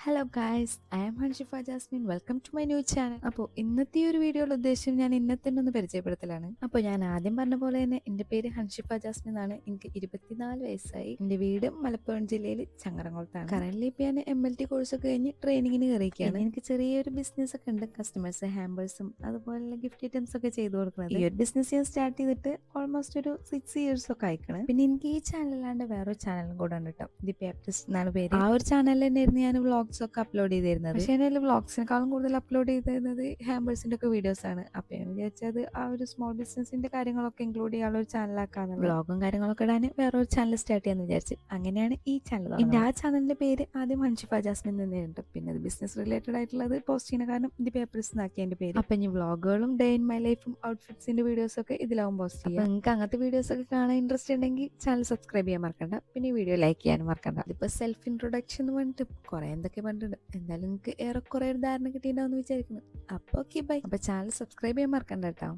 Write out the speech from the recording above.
Hello guys, I am Hanshifa Jasmin. Welcome to my new channel. അപ്പോൾ ഇന്നത്തെ ഈ ഒരു വീഡിയോയുടെ ഉദ്ദേശം ഞാൻ ഇന്നത്തെ ഒന്ന് പരിചയപ്പെടുത്തലാണ്. അപ്പോൾ ഞാൻ ആദ്യം പറഞ്ഞ പോലെ തന്നെ എൻ്റെ പേര് ഹൻഷിഫ ജാസ്മിൻ എന്നാണ്. എനിക്ക് 24 വയസ്സായി. എൻ്റെ വീട് മലപ്പുറം ജില്ലയിൽ ചങ്ങരംകുളത്താണ്. കറന്റ് ഇപ്പം ഞാൻ MLT കോഴ്സൊക്കെ കഴിഞ്ഞ് ട്രെയിനിങ്ങിന് കയറിയിരിക്കുകയാണ്. എനിക്ക് ചെറിയൊരു ബിസിനസ് ഒക്കെ ഉണ്ട്. കസ്റ്റമേഴ്സ് ഹാമ്പേഴ്സും അതുപോലെ ഗിഫ്റ്റ് ഐറ്റംസ് ഒക്കെ ചെയ്തു കൊടുക്കുന്നത്. ഈ ഒരു ബിസിനസ് ഞാൻ സ്റ്റാർട്ട് ചെയ്തിട്ട് ഓൾമോസ്റ്റ് ഒരു 6 ഇയേഴ്സ് ഒക്കെ ആയിക്കണം. പിന്നെ എനിക്ക് ഈ ചാനലല്ലാണ്ട് വേറൊരു ചാനലും കൂടെ ഉണ്ട് കേട്ടോ. ദി പേപ്റ്റിസ്റ്റ് എന്നാണ് പേര്. ആ ഒരു ചാനലിൽ തന്നെയായിരുന്നു ഞാൻ വ്ളോഗ്സ് ഒക്കെ അപ്ലോഡ് ചെയ്തിരുന്നത്. പക്ഷേ അതിൽ വ്ളോഗ്സിനെക്കാളും കൂടുതൽ അപ്ലോഡ് ചെയ്തിരുന്നത് ഹാമ്പേഴ്സിന്റെ ഒക്കെ വീഡിയോസ് ആണ്. അപ്പൊ ഞാൻ വിചാരിച്ചത് ആ ഒരു സ്മോൾ ബിസിനസിന്റെ കാര്യങ്ങളൊക്കെ ഇൻക്ലൂഡ് ചെയ്യാനുള്ള ഒരു ചാനലാക്കാന്ന്. വ്ളോഗും കാര്യങ്ങളൊക്കെ ഇടാൻ വേറൊരു ചാനൽ സ്റ്റാർട്ട് ചെയ്യാന്ന് വിചാരിച്ചു. അങ്ങനെയാണ് ഈ ചാനൽ. എന്റെ ആ ചാനലിന്റെ പേര് ആദ്യം ഹൻഷിഫ ജാസ്മിൻ തന്നെയുണ്ട്. പിന്നെ അത് ബിസിനസ് റിലേറ്റഡ് ആയിട്ടുള്ളത് പോസ്റ്റ് ചെയ്യുന്ന കാരണം ദി പേപ്പേഴ്സ് എന്നാക്കി എന്റെ പേര്. അപ്പൊ ഇനി വ്ളോഗുകളും ഡേ ഇൻ മൈ ലൈഫും ഔട്ട്ഫിറ്റ്സിന്റെ വീഡിയോസ് ഒക്കെ ഇതിലാവും പോസ്റ്റ് ചെയ്യാം. നിങ്ങൾക്ക് അങ്ങനത്തെ വീഡിയോസ് ഒക്കെ കാണാൻ ഇൻട്രസ്റ്റ് ഉണ്ടെങ്കിൽ ചാനൽ സബ്സ്ക്രൈബ് ചെയ്യാൻ മറക്കണ്ട. പിന്നെ ഈ വീഡിയോ ലൈക്ക് ചെയ്യാനും മറക്കണ്ട. ഇതിപ്പോ സെൽഫ് ഇൻട്രൊഡക്ഷൻ എന്ന് പറഞ്ഞിട്ട് കുറെ എന്തൊക്കെ പറഞ്ഞിട്ടുണ്ട്. എന്തായാലും നിങ്ങൾക്ക് ഏറെക്കുറെ ഒരു ധാരണ കിട്ടിയിട്ടുണ്ടാവും എന്ന് വിചാരിക്കുന്നു. അപ്പോൾ ഓക്കെ ബൈ. അപ്പൊ ചാനൽ സബ്സ്ക്രൈബ് ചെയ്യാൻ മറക്കണ്ട കേട്ടോ.